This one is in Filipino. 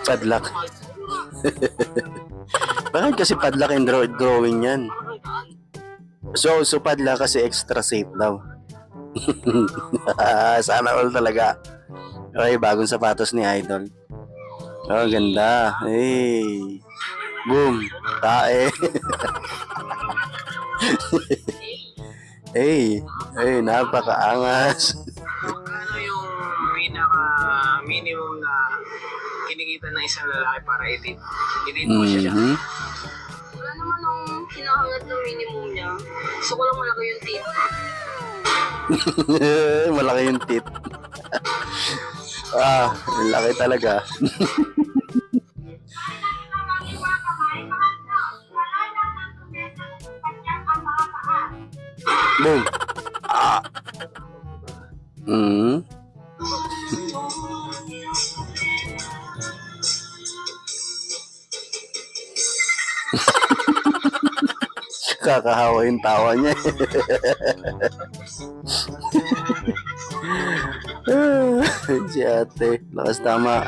Padlock. Bakit kasi padlock and drawing yan? So padlock kasi extra safe daw. Sana all talaga. Okay, bagong sapatos ni Idol. Oh, ganda. Hey. Boom. Tae. Hey. Hey, napakaangas. Ano yung pinaka minimum na kinikita ng isang lalaki para i-date mo siya? Wala naman akong hinahangat na minimum niya. Gusto ko lang malaki yung tip. Malaki yung tit. Laki talaga. Boom. Kakahawa yung tawa niya. Si ate, lakas tama.